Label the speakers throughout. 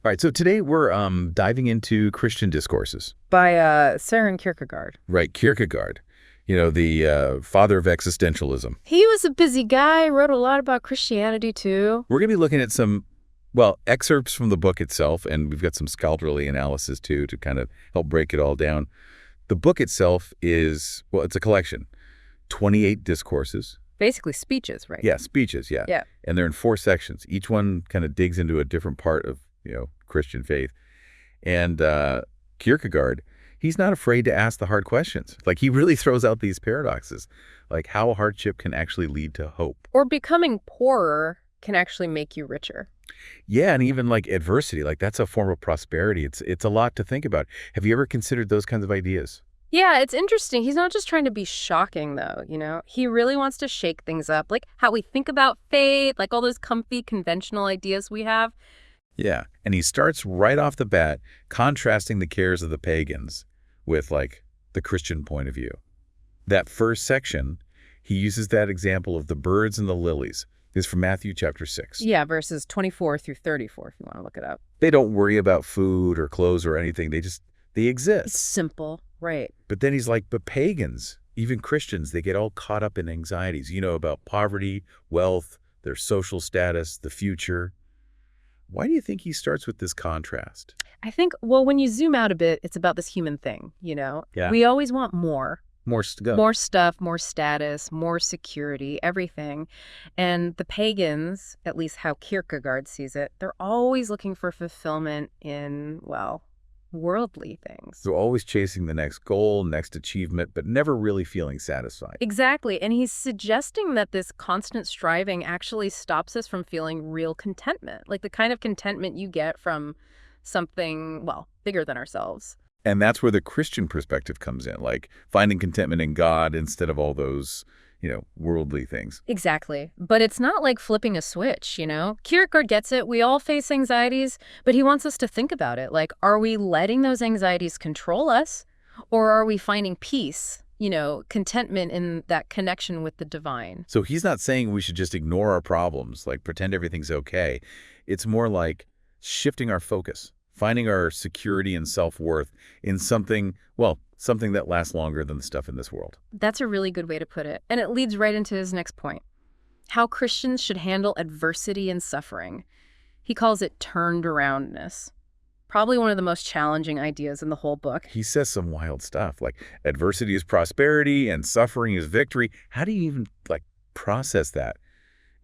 Speaker 1: All right, so today we're diving into Christian discourses.
Speaker 2: By Søren Kierkegaard.
Speaker 1: Right, Kierkegaard, the father of existentialism.
Speaker 2: He was a busy guy, wrote a lot about Christianity too.
Speaker 1: We're going to be looking at some, excerpts from the book itself, and we've got some scholarly analysis too to kind of help break it all down. The book itself is, it's a collection, 28 discourses.
Speaker 2: Basically speeches, right?
Speaker 1: Yeah, speeches, yeah.
Speaker 2: Yeah.
Speaker 1: And they're in 4 sections. Each one kind of digs into a different part of Christian faith. And Kierkegaard, he's not afraid to ask the hard questions. Like, he really throws out these paradoxes, like how hardship can actually lead to hope.
Speaker 2: Or becoming poorer can actually make you richer.
Speaker 1: Yeah, and even like adversity, like that's a form of prosperity. It's a lot to think about. Have you ever considered those kinds of ideas?
Speaker 2: Yeah, it's interesting. He's not just trying to be shocking, though, He really wants to shake things up, like how we think about faith, like all those comfy, conventional ideas we have.
Speaker 1: Yeah, and he starts right off the bat contrasting the cares of the pagans with, like, the Christian point of view. That first section, he uses that example of the birds and the lilies. This is from Matthew chapter 6.
Speaker 2: Yeah, verses 24 through 34, if you want to look it up.
Speaker 1: They don't worry about food or clothes or anything. They exist.
Speaker 2: It's simple, right.
Speaker 1: But then he's like, but pagans, even Christians, they get all caught up in anxieties, about poverty, wealth, their social status, the future. Why do you think he starts with this contrast?
Speaker 2: I think, when you zoom out a bit, it's about this human thing,
Speaker 1: Yeah.
Speaker 2: We always want more.
Speaker 1: More stuff.
Speaker 2: More stuff, more status, more security, everything. And the pagans, at least how Kierkegaard sees it, they're always looking for fulfillment in, worldly things.
Speaker 1: So always chasing the next goal, next achievement, but never really feeling satisfied.
Speaker 2: Exactly. And he's suggesting that this constant striving actually stops us from feeling real contentment, like the kind of contentment you get from something, bigger than ourselves.
Speaker 1: And that's where the Christian perspective comes in, like finding contentment in God instead of all those, worldly things.
Speaker 2: Exactly. But it's not like flipping a switch, Kierkegaard gets it. We all face anxieties, but he wants us to think about it. Like, are we letting those anxieties control us, or are we finding peace, contentment in that connection with the divine?
Speaker 1: So he's not saying we should just ignore our problems, like pretend everything's okay. It's more like shifting our focus, finding our security and self-worth in something that lasts longer than the stuff in this world.
Speaker 2: That's a really good way to put it. And it leads right into his next point, how Christians should handle adversity and suffering. He calls it turned aroundness. Probably one of the most challenging ideas in the whole book.
Speaker 1: He says some wild stuff, like adversity is prosperity and suffering is victory. How do you even, process that?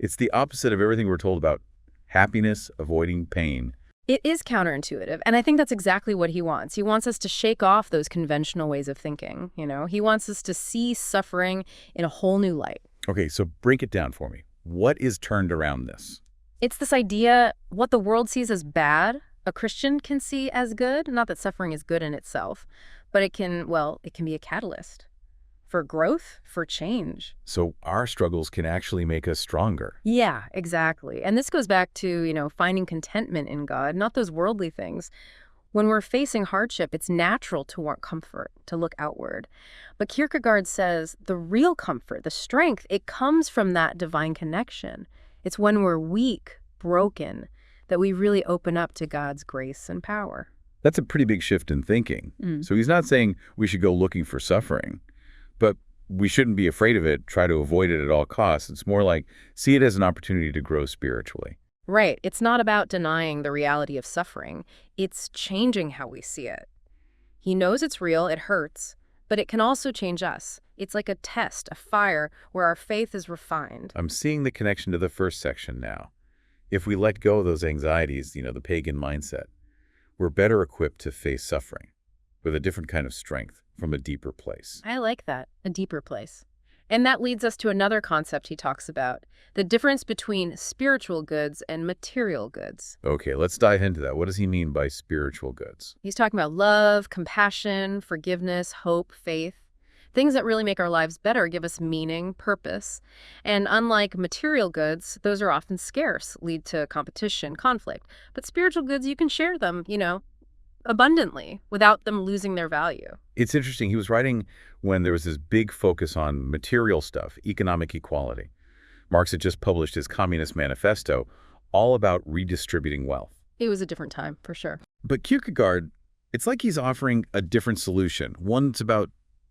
Speaker 1: It's the opposite of everything we're told about happiness, avoiding pain.
Speaker 2: It is counterintuitive, and I think that's exactly what he wants. He wants us to shake off those conventional ways of thinking, He wants us to see suffering in a whole new light.
Speaker 1: Okay, so break it down for me. What is turned around this?
Speaker 2: It's this idea, what the world sees as bad, a Christian can see as good. Not that suffering is good in itself, but it can be a catalyst for growth, for change.
Speaker 1: So our struggles can actually make us stronger.
Speaker 2: Yeah, exactly. And this goes back to, finding contentment in God, not those worldly things. When we're facing hardship, it's natural to want comfort, to look outward. But Kierkegaard says the real comfort, the strength, it comes from that divine connection. It's when we're weak, broken, that we really open up to God's grace and power.
Speaker 1: That's a pretty big shift in thinking. So he's not saying we should go looking for suffering, but we shouldn't be afraid of it, try to avoid it at all costs. It's more like see it as an opportunity to grow spiritually.
Speaker 2: Right. It's not about denying the reality of suffering. It's changing how we see it. He knows it's real, it hurts, but it can also change us. It's like a test, a fire, where our faith is refined.
Speaker 1: I'm seeing the connection to the first section now. If we let go of those anxieties, the pagan mindset, we're better equipped to face suffering with a different kind of strength from a deeper place.
Speaker 2: I like that, a deeper place. And that leads us to another concept he talks about, the difference between spiritual goods and material goods.
Speaker 1: Okay, let's dive into that. What does he mean by spiritual goods?
Speaker 2: He's talking about love, compassion, forgiveness, hope, faith. Things that really make our lives better, give us meaning, purpose. And unlike material goods, those are often scarce, lead to competition, conflict. But spiritual goods, you can share them, abundantly without them losing their value.
Speaker 1: It's interesting. He was writing when there was this big focus on material stuff, economic equality. Marx had just published his Communist Manifesto, all about redistributing wealth.
Speaker 2: It was a different time, for sure.
Speaker 1: But Kierkegaard, it's like he's offering a different solution, one that's about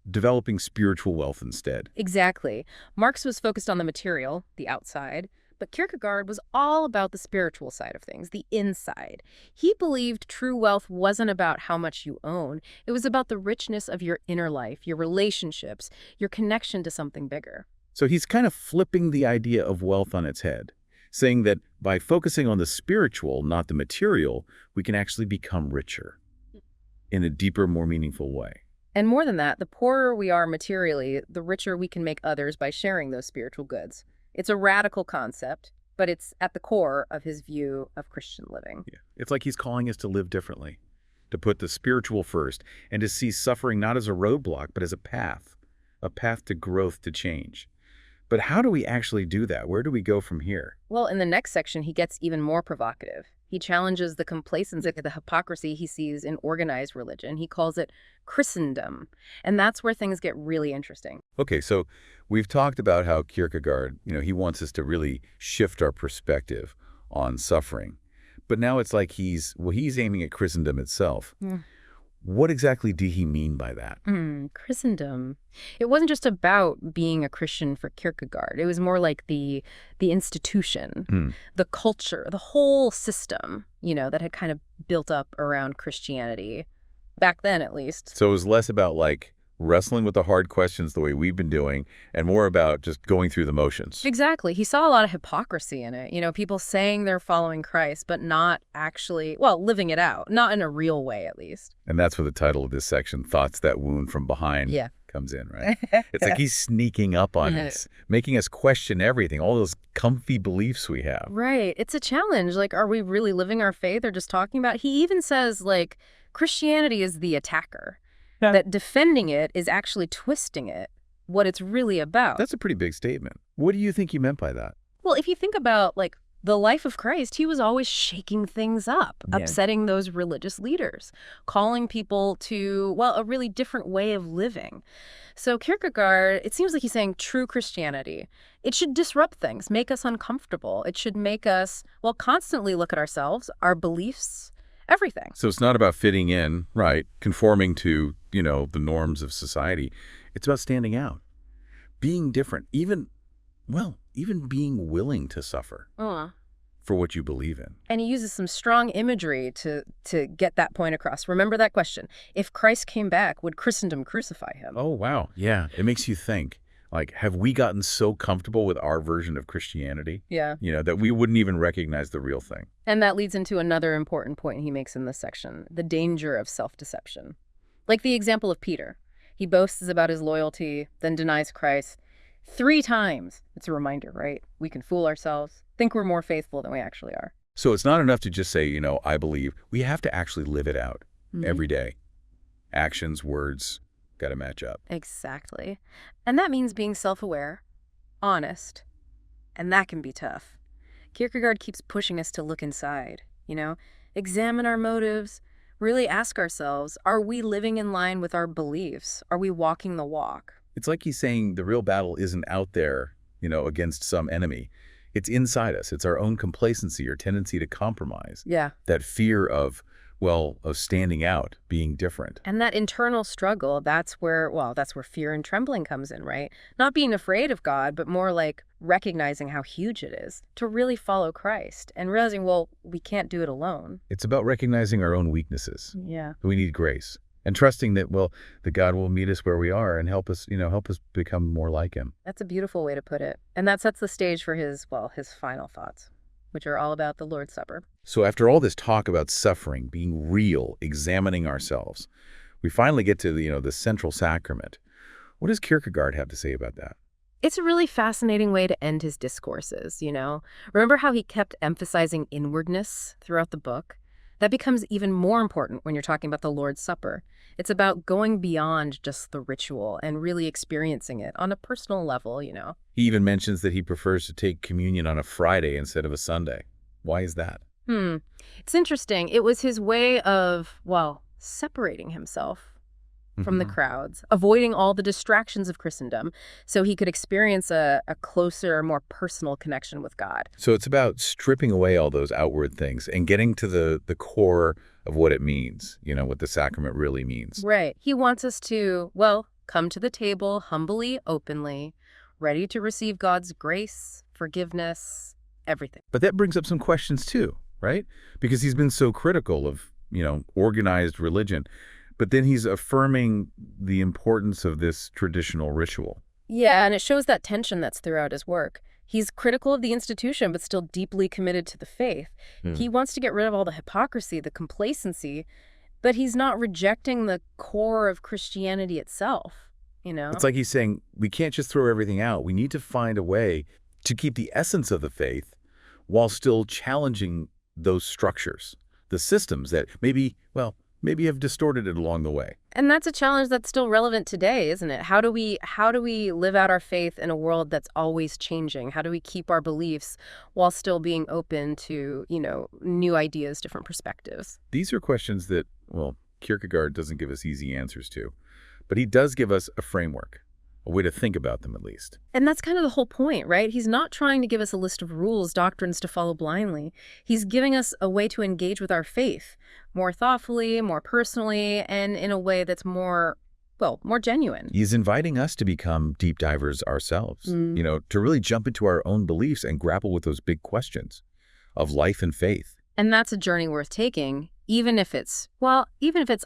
Speaker 1: developing spiritual wealth instead.
Speaker 2: Exactly. Marx was focused on the material, the outside, but Kierkegaard was all about the spiritual side of things, the inside. He believed true wealth wasn't about how much you own. It was about the richness of your inner life, your relationships, your connection to something bigger.
Speaker 1: So he's kind of flipping the idea of wealth on its head, saying that by focusing on the spiritual, not the material, we can actually become richer in a deeper, more meaningful way.
Speaker 2: And more than that, the poorer we are materially, the richer we can make others by sharing those spiritual goods. It's a radical concept, but it's at the core of his view of Christian living.
Speaker 1: Yeah. It's like he's calling us to live differently, to put the spiritual first, and to see suffering not as a roadblock, but as a path to growth, to change. But how do we actually do that? Where do we go from here?
Speaker 2: Well, in the next section, he gets even more provocative. He challenges the complacency, the hypocrisy he sees in organized religion. He calls it Christendom. And that's where things get really interesting.
Speaker 1: Okay, so we've talked about how Kierkegaard, he wants us to really shift our perspective on suffering. But now it's like he's aiming at Christendom itself. What exactly did he mean by that?
Speaker 2: Christendom. It wasn't just about being a Christian for Kierkegaard. It was more like the institution, the culture, the whole system, that had kind of built up around Christianity, back then at least.
Speaker 1: So it was less about like wrestling with the hard questions the way we've been doing, and more about just going through the motions.
Speaker 2: Exactly. He saw a lot of hypocrisy in it. People saying they're following Christ, but not actually, living it out. Not in a real way, at least.
Speaker 1: And that's where the title of this section, Thoughts That Wound from Behind, comes in, right? It's like he's sneaking up on us, making us question everything, all those comfy beliefs we have.
Speaker 2: Right. It's a challenge. Like, are we really living our faith or just talking about it? He even says, like, Christianity is the attacker. That defending it is actually twisting it, what it's really about.
Speaker 1: That's a pretty big statement. What do you think he meant by that?
Speaker 2: Well, if you think about, like, the life of Christ, he was always shaking things up, upsetting those religious leaders, calling people to, a really different way of living. So Kierkegaard, it seems like he's saying true Christianity, it should disrupt things, make us uncomfortable. It should make us, constantly look at ourselves, our beliefs, everything.
Speaker 1: So it's not about fitting in, right, conforming to, the norms of society. It's about standing out, being different, even being willing to suffer for what you believe in.
Speaker 2: And he uses some strong imagery to get that point across. Remember that question. If Christ came back, would Christendom crucify him?
Speaker 1: Oh, wow. Yeah. It makes you think. Like, have we gotten so comfortable with our version of Christianity?
Speaker 2: Yeah.
Speaker 1: That we wouldn't even recognize the real thing.
Speaker 2: And that leads into another important point he makes in this section, the danger of self-deception. Like the example of Peter. He boasts about his loyalty, then denies Christ 3 times. It's a reminder, right? We can fool ourselves, think we're more faithful than we actually are.
Speaker 1: So it's not enough to just say, I believe. We have to actually live it out every day. Actions, words, got to match up.
Speaker 2: Exactly. And that means being self-aware, honest, and that can be tough. Kierkegaard keeps pushing us to look inside, examine our motives, really ask ourselves, are we living in line with our beliefs? Are we walking the walk?
Speaker 1: It's like he's saying the real battle isn't out there, against some enemy. It's inside us. It's our own complacency or tendency to compromise.
Speaker 2: Yeah.
Speaker 1: That fear of standing out, being different.
Speaker 2: And that internal struggle, that's where fear and trembling comes in, right? Not being afraid of God, but more like recognizing how huge it is to really follow Christ and realizing, we can't do it alone.
Speaker 1: It's about recognizing our own weaknesses.
Speaker 2: Yeah.
Speaker 1: We need grace. And trusting that, that God will meet us where we are and help us become more like him.
Speaker 2: That's a beautiful way to put it. And that sets the stage for his final thoughts, which are all about the Lord's Supper.
Speaker 1: So after all this talk about suffering, being real, examining ourselves, we finally get to the central sacrament. What does Kierkegaard have to say about that?
Speaker 2: It's a really fascinating way to end his discourses, Remember how he kept emphasizing inwardness throughout the book? That becomes even more important when you're talking about the Lord's Supper. It's about going beyond just the ritual and really experiencing it on a personal level,
Speaker 1: He even mentions that he prefers to take communion on a Friday instead of a Sunday. Why is that?
Speaker 2: It's interesting. It was his way of, separating himself from the crowds, avoiding all the distractions of Christendom, so he could experience a closer, more personal connection with God.
Speaker 1: So it's about stripping away all those outward things and getting to the core of what it means, what the sacrament really means.
Speaker 2: Right. He wants us to, well, come to the table humbly, openly, ready to receive God's grace, forgiveness, everything.
Speaker 1: But that brings up some questions too, right? Because he's been so critical of, organized religion. But then he's affirming the importance of this traditional ritual.
Speaker 2: Yeah, and it shows that tension that's throughout his work. He's critical of the institution, but still deeply committed to the faith. He wants to get rid of all the hypocrisy, the complacency, but he's not rejecting the core of Christianity itself,
Speaker 1: It's like he's saying, we can't just throw everything out. We need to find a way to keep the essence of the faith while still challenging those structures, the systems that maybe have distorted it along the way.
Speaker 2: And that's a challenge that's still relevant today, isn't it? How do we live out our faith in a world that's always changing? How do we keep our beliefs while still being open to, new ideas, different perspectives?
Speaker 1: These are questions that, Kierkegaard doesn't give us easy answers to, but he does give us a framework, a way to think about them at least.
Speaker 2: And that's kind of the whole point, right? He's not trying to give us a list of rules, doctrines to follow blindly. He's giving us a way to engage with our faith more thoughtfully, more personally, and in a way that's more genuine.
Speaker 1: He's inviting us to become deep divers ourselves, to really jump into our own beliefs and grapple with those big questions of life and faith.
Speaker 2: And that's a journey worth taking, even if it's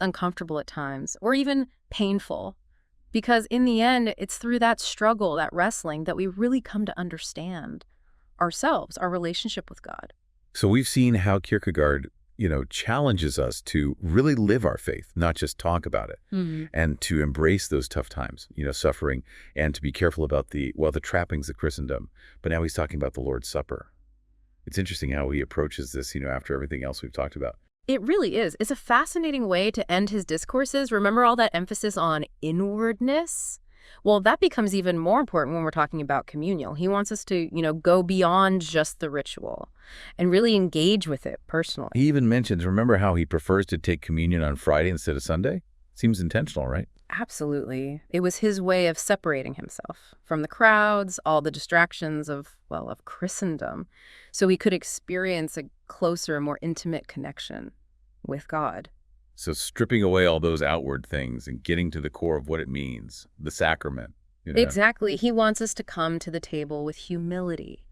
Speaker 2: uncomfortable at times, or even painful. Because in the end, it's through that struggle, that wrestling, that we really come to understand ourselves, our relationship with God.
Speaker 1: So we've seen how Kierkegaard, challenges us to really live our faith, not just talk about it, and to embrace those tough times, suffering, and to be careful about the trappings of Christendom. But now he's talking about the Lord's Supper. It's interesting how he approaches this, after everything else we've talked about.
Speaker 2: It really is. It's a fascinating way to end his discourses. Remember all that emphasis on inwardness? Well, that becomes even more important when we're talking about communion. He wants us to, go beyond just the ritual and really engage with it personally.
Speaker 1: He even mentions, remember how he prefers to take communion on Friday instead of Sunday? Seems intentional, right?
Speaker 2: Absolutely. It was his way of separating himself from the crowds, all the distractions of Christendom, so he could experience a closer, more intimate connection with God.
Speaker 1: So stripping away all those outward things and getting to the core of what it means, the sacrament.
Speaker 2: Exactly. He wants us to come to the table with humility,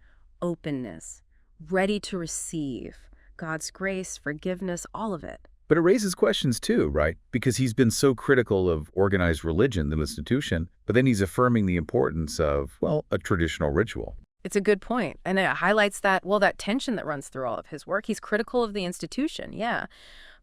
Speaker 2: openness, ready to receive God's grace, forgiveness, all of it.
Speaker 1: But it raises questions too, right? Because he's been so critical of organized religion, the institution, but then he's affirming the importance of, a traditional ritual.
Speaker 2: It's a good point. And it highlights that tension that runs through all of his work. He's critical of the institution, yeah.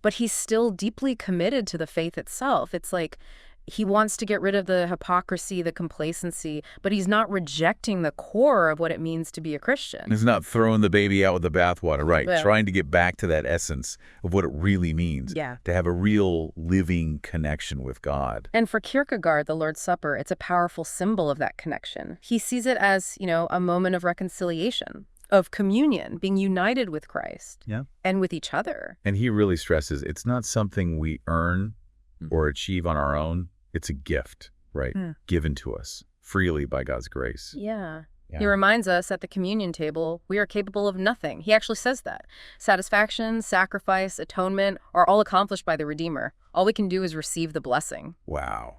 Speaker 2: But he's still deeply committed to the faith itself. It's like he wants to get rid of the hypocrisy, the complacency, but he's not rejecting the core of what it means to be a Christian.
Speaker 1: He's not throwing the baby out with the bathwater, right?
Speaker 2: Yeah.
Speaker 1: Trying to get back to that essence of what it really means.
Speaker 2: Yeah.
Speaker 1: To have a real living connection with God.
Speaker 2: And for Kierkegaard, the Lord's Supper, it's a powerful symbol of that connection. He sees it as, a moment of reconciliation, of communion, being united with Christ.
Speaker 1: Yeah.
Speaker 2: And with each other.
Speaker 1: And he really stresses it's not something we earn or achieve on our own. It's a gift, right? Given to us freely by God's grace.
Speaker 2: Yeah. He reminds us at the communion table, we are capable of nothing. He actually says that. Satisfaction, sacrifice, atonement are all accomplished by the Redeemer. All we can do is receive the blessing.
Speaker 1: Wow.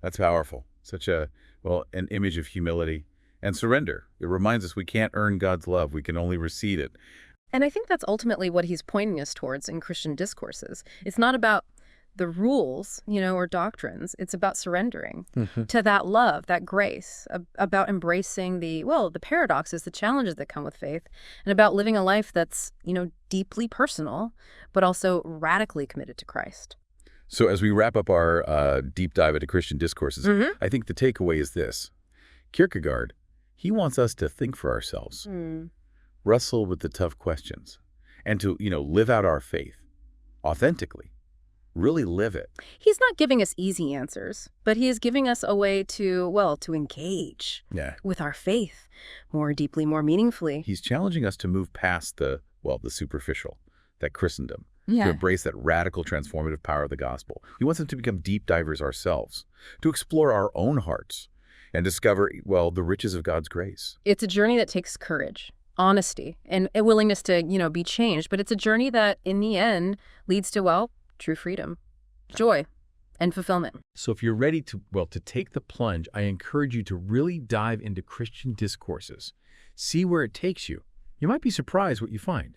Speaker 1: That's powerful. Such an image of humility and surrender. It reminds us we can't earn God's love. We can only receive it.
Speaker 2: And I think that's ultimately what he's pointing us towards in Christian discourses. It's not about the rules, or doctrines. It's about surrendering to that love, that grace, about embracing the paradoxes, the challenges that come with faith, and about living a life that's, deeply personal, but also radically committed to Christ.
Speaker 1: So as we wrap up our deep dive into Christian discourses, I think the takeaway is this. Kierkegaard, he wants us to think for ourselves, wrestle with the tough questions, and to, live out our faith authentically. Really live it.
Speaker 2: He's not giving us easy answers, but he is giving us a way to engage with our faith more deeply, more meaningfully.
Speaker 1: He's challenging us to move past the superficial, that Christendom, to embrace that radical transformative power of the gospel. He wants us to become deep divers ourselves, to explore our own hearts and discover, well, the riches of God's grace.
Speaker 2: It's a journey that takes courage, honesty, and a willingness to, be changed. But it's a journey that, in the end, leads to, well, true freedom, joy, and fulfillment.
Speaker 3: So if you're ready to take the plunge, I encourage you to really dive into Christian Discourses. See where it takes you. You might be surprised what you find.